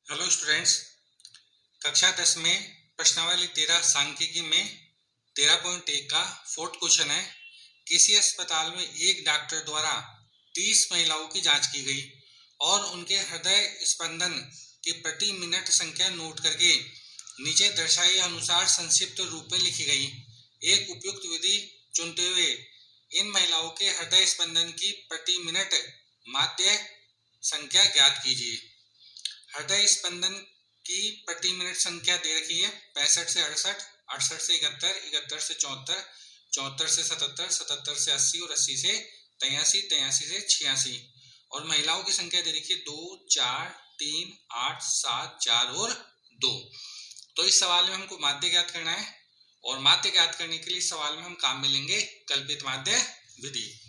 Hello students. कक्षा 10 में प्रश्नावली 13 सांख्यिकी में 13.1 का फोर्थ क्वेश्चन है। किसी अस्पताल में एक डॉक्टर द्वारा 30 महिलाओं की जांच की गई और उनके हृदय स्पंदन की प्रति मिनट संख्या नोट करके नीचे दर्शाए अनुसार संक्षिप्त रूप में लिखी गई। एक उपयुक्त विधि चुनते हुए इन महिलाओं के हृदय स्पंदन की प्रति मिनट माध्य संख्या ज्ञात कीजिए। हृदय स्पंदन की प्रति मिनट संख्या दे रखी है 65 से 68, 68 से 71, 71 से 74, 74 से 77, 77 से 80 और 80 से 83, 83 से 86। और महिलाओं की संख्या दे रखी है 2, 4, 3, 8, 7, 4 और 2। तो इस सवाल में हमको माध्य ज्ञात करना है और माध्य ज्ञात करने के लिए इस सवाल में हम काम में लेंगे कल्पित माध्य विधि।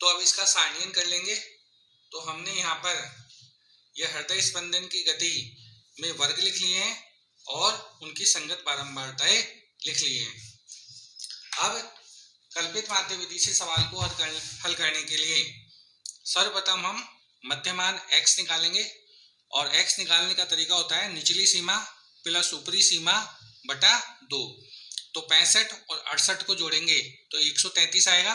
तो अब इसका सारणीयन कर लेंगे। तो हमने यहाँ पर यह हृदय स्पंदन की गति में वर्ग लिख लिए हैं और उनकी संगत बारंबारताएं लिख लिए हैं। अब कल्पित माध्य विधि से सवाल को हल करने के लिए सर्वप्रथम हम मध्यमान x निकालेंगे और x निकालने का तरीका होता है निचली सीमा प्लस ऊपरी सीमा बटा 2। तो 65 और 68 को जोड़ेंगे तो 133 आएगा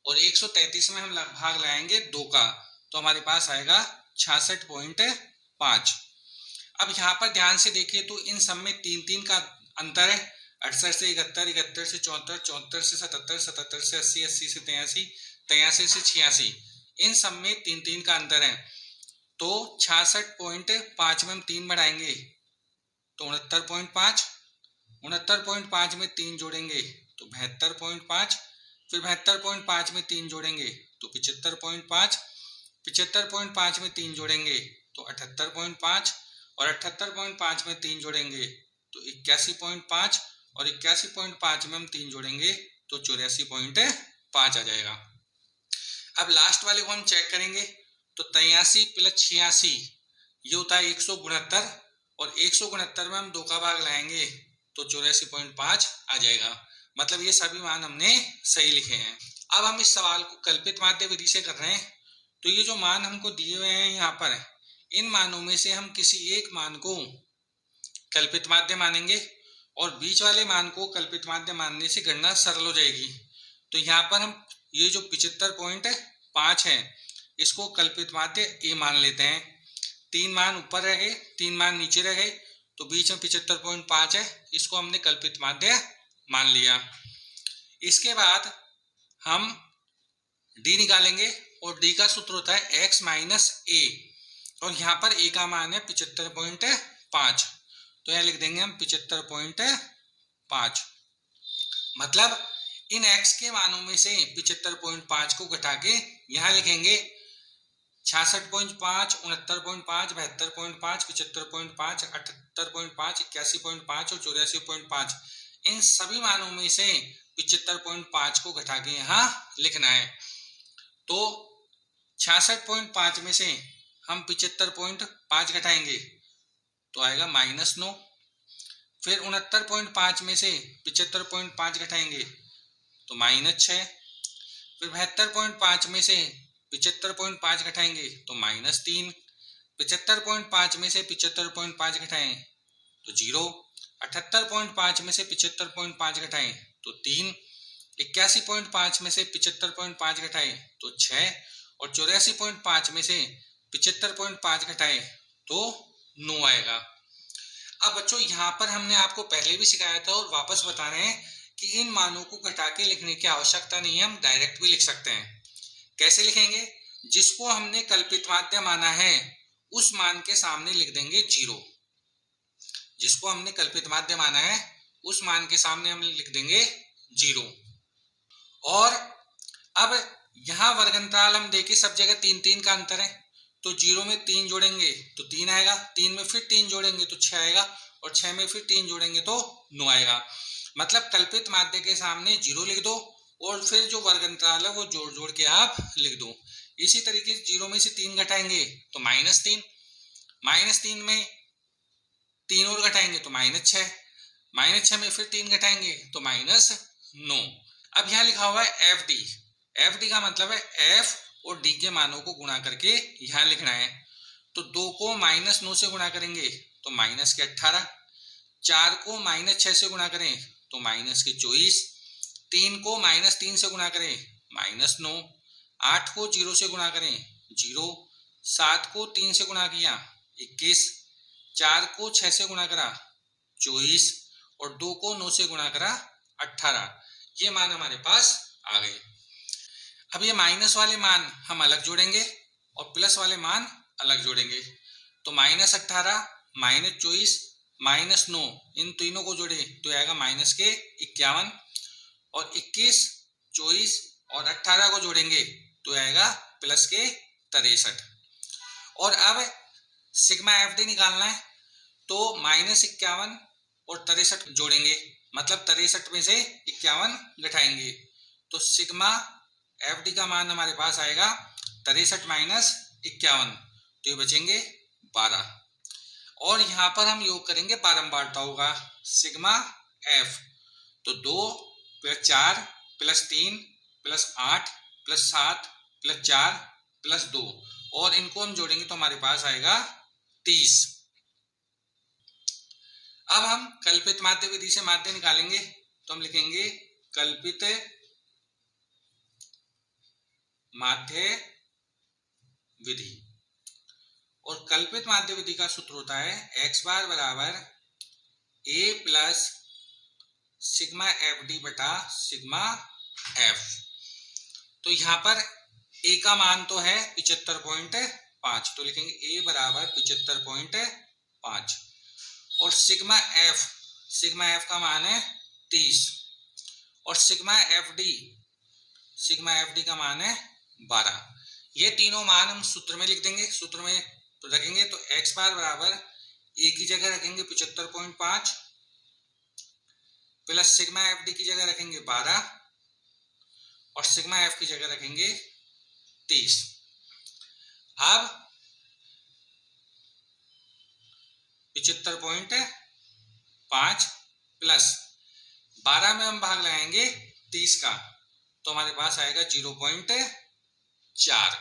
और 133 में हम भाग लगाएंगे 2 का, तो हमारे पास आएगा 66.5। अब यहाँ पर ध्यान से देखिए तो इन सब में 3-3 का अंतर है। 68 से 71, 71 से 74, 74 से 77, 77 से 80, 80 से 83, 83 से 86, इन सब में 3-3 का अंतर है। तो 66.5 में हम 3 बढ़ाएंगे तो 69.5, 69.5 में 3 जोड़ेंगे तो 72.5, फिर 72.5 में 3 जोड़ेंगे तो 75.5, 75.5 में 3 जोड़ेंगे तो 78.5 और 78.5 में 3 जोड़ेंगे तो 81.5 और 81.5 में हम 3 जोड़ेंगे तो 84.5 आ जाएगा। अब लास्ट वाले को हम चेक करेंगे तो 83 प्लस 86 ये होता है 169 और 169 में हम 2 का भाग लाएंगे तो 84.5 आ जाएगा। मतलब ये सभी मान हमने सही लिखे हैं। अब हम इस सवाल को कल्पित माध्य विधि से कर रहे हैं। तो ये जो मान हमको दिए हुए हैं यहाँ पर, इन मानों में से हम किसी एक मान को कल्पित माध्य मानेंगे और बीच वाले मान को कल्पित माध्य मानने से गणना सरल हो जाएगी। तो यहाँ पर हम ये जो 75.5 है इसको कल्पित माध्य ए मान लेते हैं। 3 मान ऊपर रह गए, 3 मान नीचे रह गए, तो बीच में 75.5 है, इसको हमने कल्पित माध्य मान लिया। इसके बाद हम डी निकालेंगे और डी का सूत्र होता है x माइनस ए और यहाँ पर ए का मान है 75.5, तो यहाँ लिख देंगे हम 75.5। मतलब इन x के मानों में से 75.5 को घटा के यहाँ लिखेंगे 66.5, 69.5, 72.5, 75.5, 78.5, 81.5 और 84.5, इन सभी मानों में से 75.5 को घटा के यहाँ लिखना है। तो 66.5 में से हम 75.5 घटाएंगे तो आएगा -9। फिर 69.5 में से 75.5 घटाएंगे तो -6। फिर 72.5 में से 75.5 घटाएंगे तो -3। 75.5 में से 75.5 घटाएं तो 0। 78.5 में से 75.5 घटाएं तो 3। 81.5 में से 75.5 घटाएं तो 6 और 84.5 में से 75.5 घटाएं तो 9 आएगा। अब बच्चों यहाँ पर हमने आपको पहले भी सिखाया था और वापस बता रहे हैं कि इन मानों को घटा के लिखने की आवश्यकता नहीं है, हम डायरेक्ट भी लिख सकते हैं। कैसे लिखेंगे? जिसको हमने कल्पित माध्य माना है उस मान के सामने लिख देंगे 0। जिसको हमने कल्पित माध्य माना है उस मान के सामने हम लिख देंगे 0। और अब यहाँ वर्गंतराल हम देखें सब जगह 3-3 का अंतर है, तो 0 में 3 जोड़ेंगे तो 3 आएगा, 3 में फिर 3 जोड़ेंगे तो 6 आएगा और 6 में फिर 3 जोड़ेंगे तो 9 आएगा। मतलब कल्पित माध्य के सामने 0 लिख दो और फिर जो वर्गंतराल है वो जोड़ जोड़ के आप लिख दो। इसी तरीके से 0 में से 3 घटाएंगे तो -3, -3 में 3 और घटाएंगे तो -6, -6 में फिर 3 घटाएंगे तो -9। अब यहाँ लिखा हुआ है एफ डी। एफ डी का मतलब है एफ और डी के मानों को गुणा करके यहाँ लिखना है। तो 2 को -9 से गुणा करेंगे तो -18, 4 को -6 से गुणा करें तो -24, 3 को -3 से गुणा करें -9, 8 को 0 से गुणा करें 0, 7 को 3 से गुणा किया 21, 4 को 6 से गुणा करा 24 और 2 को 9 से गुणा करा 18। ये मान हमारे पास आ गए। अब ये माइनस वाले मान हम अलग जोड़ेंगे और प्लस वाले मान अलग जोड़ेंगे। तो -18, -24, -9 इन तीनों को जोड़े तो आएगा -51 और 21, 24 और 18 को जोड़ेंगे तो आएगा +63। और अब सिग्मा FD निकालना है तो -51 और 63 जोड़ेंगे, मतलब 63 में से 51 घटाएंगे तो सिग्मा FD का मान हमारे पास आएगा 63 - 51, तो ये बचेंगे 12। और यहाँ पर हम योग करेंगे बारंबारताओं का। सिग्मा F तो 2 + 4 + 3 + 8 + 7 + 4 + 2 और इनको हम जोड़ेंगे तो हमारे पास आएगा 30। अब हम कल्पित माध्य विधि से माध्य निकालेंगे तो हम लिखेंगे कल्पित माध्य विधि। और कल्पित माध्य विधि का सूत्र होता है x बार बराबर a प्लस सिग्मा FD बटा सिग्मा F। तो यहाँ पर a का मान तो है 75.5, तो लिखेंगे a बराबर 75.5 और सिग्मा F का मान है 30 और सिग्मा FD का मान है 12। ये तीनों मान हम सूत्र में लिख देंगे, सूत्र में तो रखेंगे तो x बार बराबर a की जगह रखेंगे 75.5 प्लस सिग्मा FD की जगह रखेंगे 12 और सिग्मा F की जगह रखेंगे 30। अब 75.5 प्लस 12 में हम भाग लगाएंगे 30 का तो हमारे पास आएगा 0.4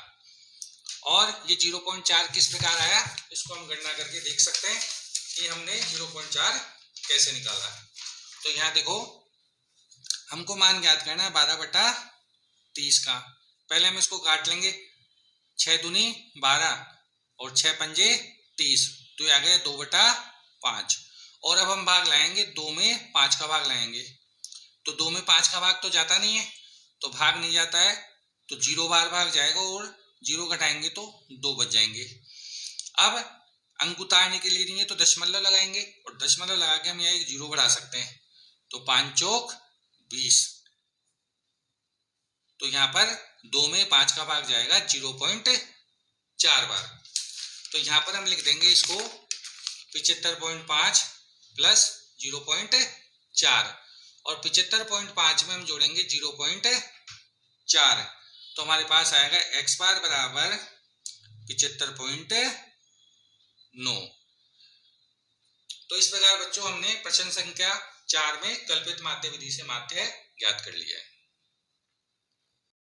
और ये 0.4 किस प्रकार आया इसको हम गणना करके देख सकते हैं कि हमने 0.4 कैसे निकाला है। तो यहाँ देखो हमको मान ज्ञात करना है 12/30 का। पहले हम इसको काट लेंगे, 6 दूनी 12 और 6 पंजे 30, तो ये आ गया 2/5। और अब हम भाग लाएंगे 2 में 5 का भाग लाएंगे तो 2 में 5 का भाग तो जाता नहीं है, तो भाग नहीं जाता है तो 0 बार भाग जाएगा और 0 घटाएंगे तो 2 बच जाएंगे। अब अंक उतारने के लिए नहीं है तो दशमलव लगाएंगे और दशमलव लगा के हम यहाँ एक 0 बढ़ा सकते हैं तो 5 चौक 20, तो यहाँ पर 2 में 5 का भाग जाएगा 0.4 बार। तो यहाँ पर हम लिख देंगे इसको 75.5 प्लस 0.4 और 75.5 में हम जोड़ेंगे 0.4 तो हमारे पास आएगा x बार बराबर 75.9। तो इस प्रकार बच्चों हमने प्रश्न संख्या 4 में कल्पित माध्य विधि से माध्य ज्ञात कर लिया है।